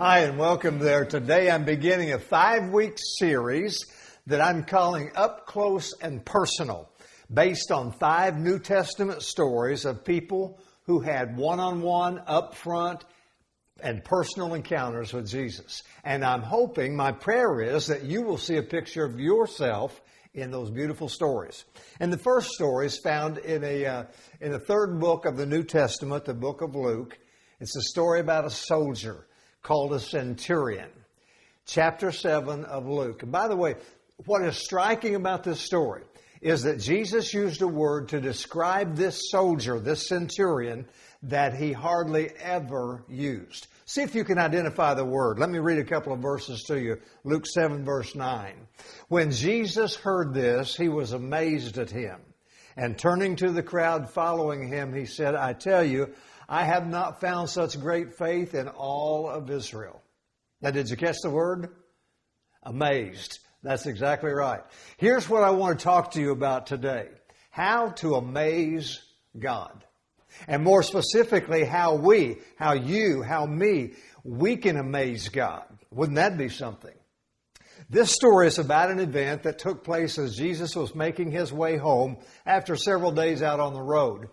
Hi, and welcome there. Today I'm beginning a 5-week series that I'm calling Up Close and Personal, based on 5 New Testament stories of people who had one-on-one, upfront, and personal encounters with Jesus. And I'm hoping, my prayer is that you will see a picture of yourself in those beautiful stories. And the first story is found in the third book of the New Testament, the book of Luke. It's a story about a soldier called a centurion. Chapter 7 of Luke. And by the way, what is striking about this story is that Jesus used a word to describe this soldier, this centurion, that he hardly ever used. See if you can identify the word. Let me read a couple of verses to you. Luke 7, verse 9. When Jesus heard this, he was amazed at him. And turning to the crowd following him, he said, I tell you, I have not found such great faith in all of Israel. Now, did you catch the word? Amazed. That's exactly right. Here's what I want to talk to you about today. How to amaze God. And more specifically, how we can amaze God. Wouldn't that be something? This story is about an event that took place as Jesus was making his way home after several days out on the road.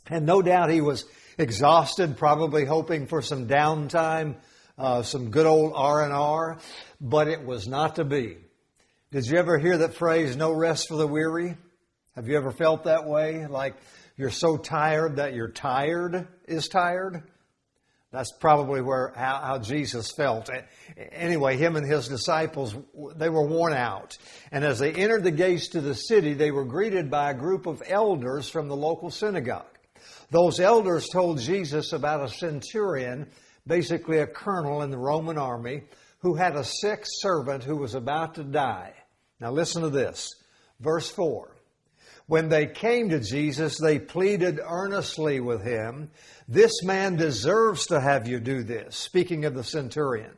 And no doubt he was exhausted, probably hoping for some downtime, some good old R&R, but it was not to be. Did you ever hear that phrase, no rest for the weary? Have you ever felt that way? Like you're so tired that your tired is tired? That's probably how Jesus felt. Anyway, him and his disciples, they were worn out. And as they entered the gates to the city, they were greeted by a group of elders from the local synagogue. Those elders told Jesus about a centurion, basically a colonel in the Roman army, who had a sick servant who was about to die. Now listen to this. Verse 4. When they came to Jesus, they pleaded earnestly with him, this man deserves to have you do this, speaking of the centurion,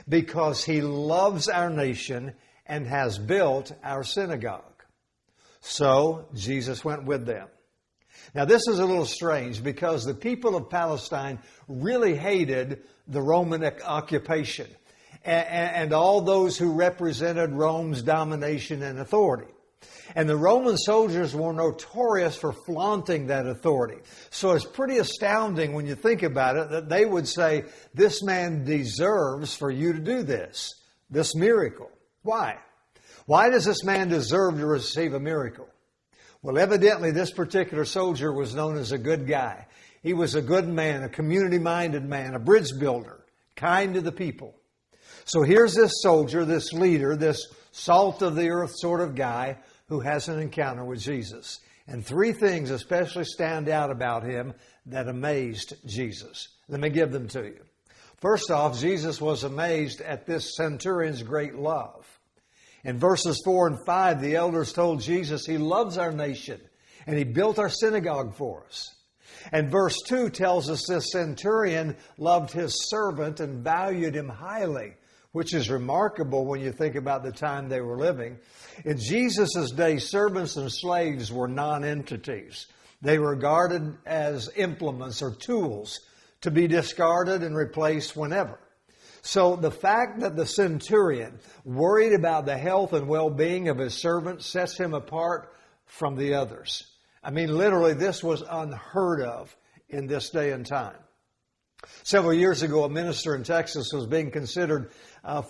because he loves our nation and has built our synagogue. So Jesus went with them. Now this is a little strange because the people of Palestine really hated the Roman occupation and all those who represented Rome's domination and authority. And the Roman soldiers were notorious for flaunting that authority. So it's pretty astounding when you think about it that they would say, this man deserves for you to do this miracle. Why? Why does this man deserve to receive a miracle? Well, evidently this particular soldier was known as a good guy. He was a good man, a community-minded man, a bridge builder, kind to the people. So here's this soldier, this leader, this salt of the earth sort of guy who has an encounter with Jesus. And 3 things especially stand out about him that amazed Jesus. Let me give them to you. First off, Jesus was amazed at this centurion's great love. In verses 4 and 5, the elders told Jesus he loves our nation and he built our synagogue for us. And verse 2 tells us this centurion loved his servant and valued him highly, which is remarkable when you think about the time they were living. In Jesus' day, servants and slaves were non-entities. They were regarded as implements or tools to be discarded and replaced whenever. So the fact that the centurion worried about the health and well-being of his servant sets him apart from the others. I mean, literally, this was unheard of in this day and time. Several years ago, a minister in Texas was being considered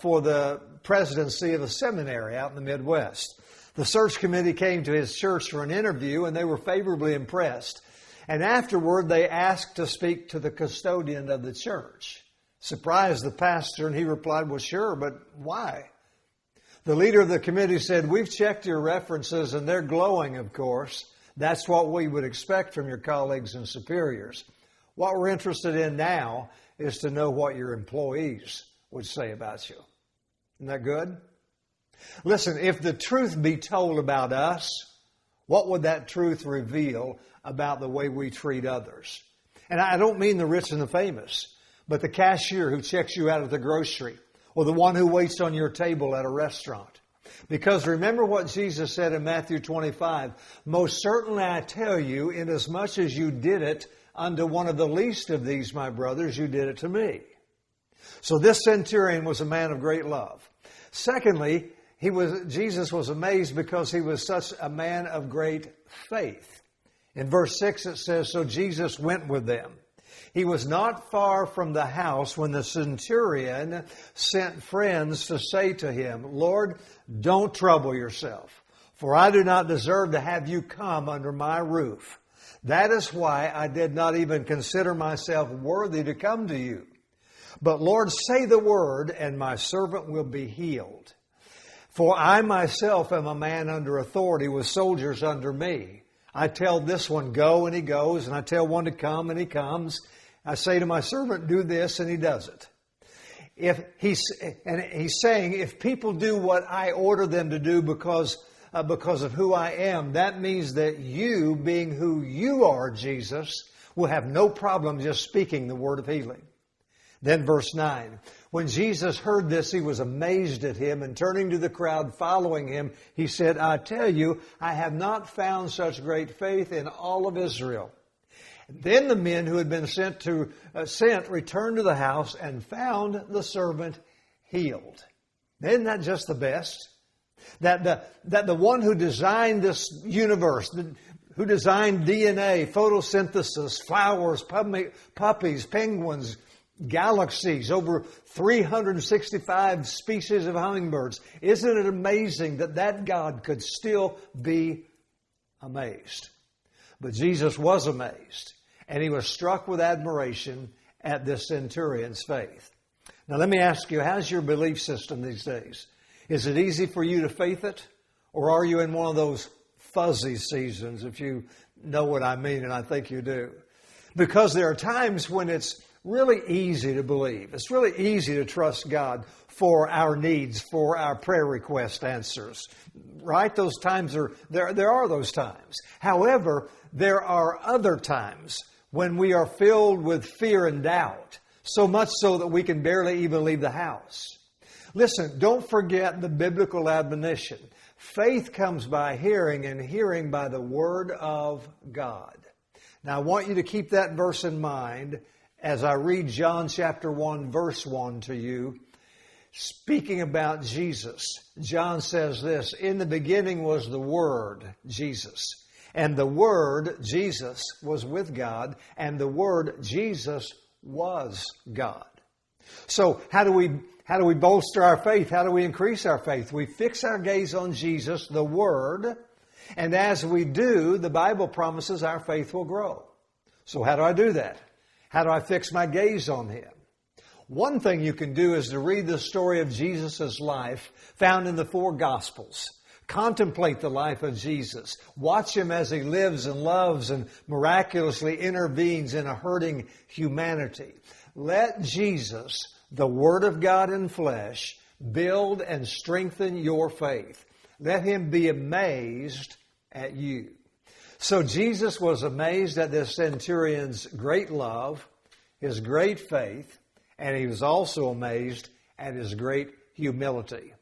for the presidency of a seminary out in the Midwest. The search committee came to his church for an interview, and they were favorably impressed. And afterward, they asked to speak to the custodian of the church. Surprised the pastor, and he replied, well, sure, but why? The leader of the committee said, we've checked your references, and they're glowing, of course. That's what we would expect from your colleagues and superiors. What we're interested in now is to know what your employees would say about you. Isn't that good? Listen, if the truth be told about us, what would that truth reveal about the way we treat others? And I don't mean the rich and the famous, but the cashier who checks you out at the grocery or the one who waits on your table at a restaurant. Because remember what Jesus said in Matthew 25, most certainly I tell you, inasmuch as you did it unto one of the least of these, my brothers, you did it to me. So this centurion was a man of great love. Secondly, Jesus was amazed because he was such a man of great faith. In verse 6 it says, so Jesus went with them. He was not far from the house when the centurion sent friends to say to him, Lord, don't trouble yourself, for I do not deserve to have you come under my roof. That is why I did not even consider myself worthy to come to you. But Lord, say the word, and my servant will be healed. For I myself am a man under authority with soldiers under me. I tell this one, go, and he goes, and I tell one to come, and he comes. I say to my servant, do this, and he does it. He's saying, if people do what I order them to do because of who I am, that means that you, being who you are, Jesus, will have no problem just speaking the word of healing. Then verse 9, when Jesus heard this, he was amazed at him, and turning to the crowd following him, he said, I tell you, I have not found such great faith in all of Israel. Then the men who had been sent returned to the house and found the servant healed. Isn't that just the best? That the one who designed this universe, who designed DNA, photosynthesis, flowers, puppies, penguins, galaxies, over 365 species of hummingbirds. Isn't it amazing that God could still be amazed? But Jesus was amazed, and he was struck with admiration at this centurion's faith. Now let me ask you, how's your belief system these days? Is it easy for you to faith it? Or are you in one of those fuzzy seasons, if you know what I mean, and I think you do? Because there are times when it's really easy to believe. It's really easy to trust God for our needs, for our prayer request answers. Right? Those times there are those times. However, there are other times when we are filled with fear and doubt, so much so that we can barely even leave the house. Listen, don't forget the biblical admonition. Faith comes by hearing, and hearing by the Word of God. Now, I want you to keep that verse in mind as I read John chapter 1, verse 1 to you. Speaking about Jesus, John says this, in the beginning was the Word, Jesus. And the Word, Jesus, was with God, and the Word, Jesus, was God. So how do we bolster our faith? How do we increase our faith? We fix our gaze on Jesus, the Word, and as we do, the Bible promises our faith will grow. So how do I do that? How do I fix my gaze on Him? One thing you can do is to read the story of Jesus' life found in the 4 Gospels. Contemplate the life of Jesus. Watch Him as He lives and loves and miraculously intervenes in a hurting humanity. Let Jesus, the Word of God in flesh, build and strengthen your faith. Let Him be amazed at you. So Jesus was amazed at this centurion's great love, his great faith, and he was also amazed at his great humility.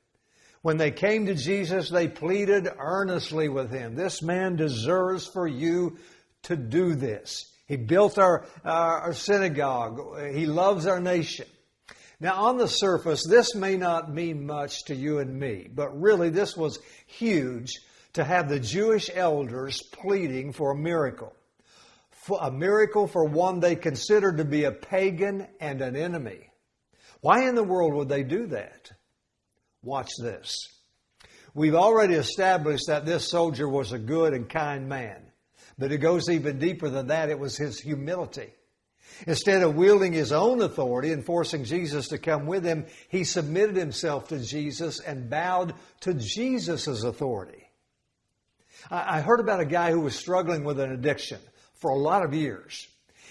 When they came to Jesus, they pleaded earnestly with Him. This man deserves for you to do this. He built our synagogue. He loves our nation. Now, on the surface, this may not mean much to you and me, but really this was huge to have the Jewish elders pleading for a miracle for one they considered to be a pagan and an enemy. Why in the world would they do that? Watch this. We've already established that this soldier was a good and kind man, but it goes even deeper than that. It was his humility. Instead of wielding his own authority and forcing Jesus to come with him, he submitted himself to Jesus and bowed to Jesus' authority. I heard about a guy who was struggling with an addiction for a lot of years.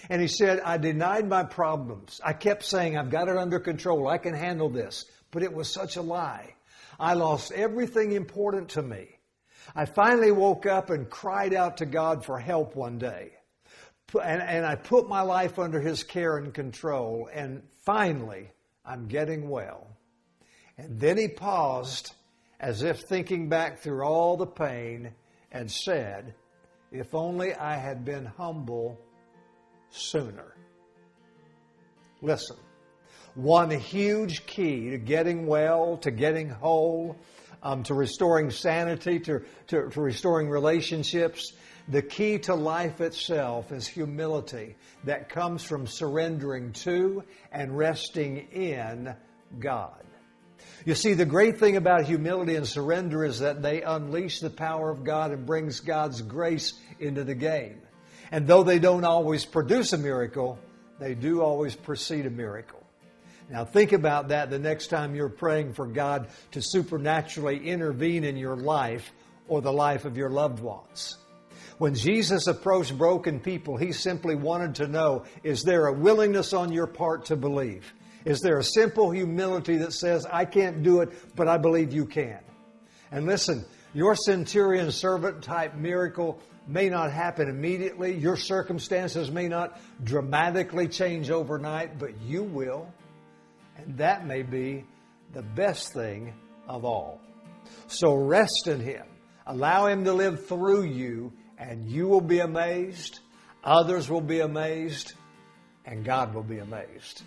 And he said, I denied my problems. I kept saying, I've got it under control. I can handle this. But it was such a lie. I lost everything important to me. I finally woke up and cried out to God for help one day. And I put my life under His care and control. And finally, I'm getting well. And then he paused as if thinking back through all the pain and said, if only I had been humble sooner. Listen, one huge key to getting well, to getting whole, to restoring sanity, to restoring relationships. The key to life itself is humility that comes from surrendering to and resting in God. You see, the great thing about humility and surrender is that they unleash the power of God and brings God's grace into the game. And though they don't always produce a miracle, they do always precede a miracle. Now think about that the next time you're praying for God to supernaturally intervene in your life or the life of your loved ones. When Jesus approached broken people, He simply wanted to know, is there a willingness on your part to believe? Is there a simple humility that says, I can't do it, but I believe you can? And listen, your centurion servant type miracle may not happen immediately. Your circumstances may not dramatically change overnight, but you will. And that may be the best thing of all. So rest in Him. Allow Him to live through you, and you will be amazed. Others will be amazed, and God will be amazed.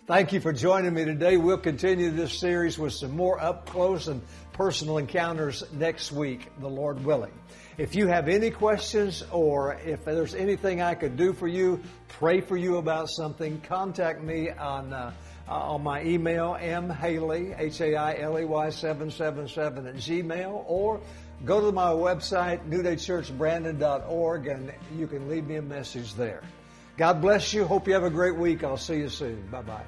Thank you for joining me today. We'll continue this series with some more up close and personal encounters next week, the Lord willing. If you have any questions or if there's anything I could do for you, pray for you about something, contact me on my email, mhailey, Hailey 777 at Gmail, or go to my website, newdaychurchbrandon.org, and you can leave me a message there. God bless you. Hope you have a great week. I'll see you soon. Bye-bye.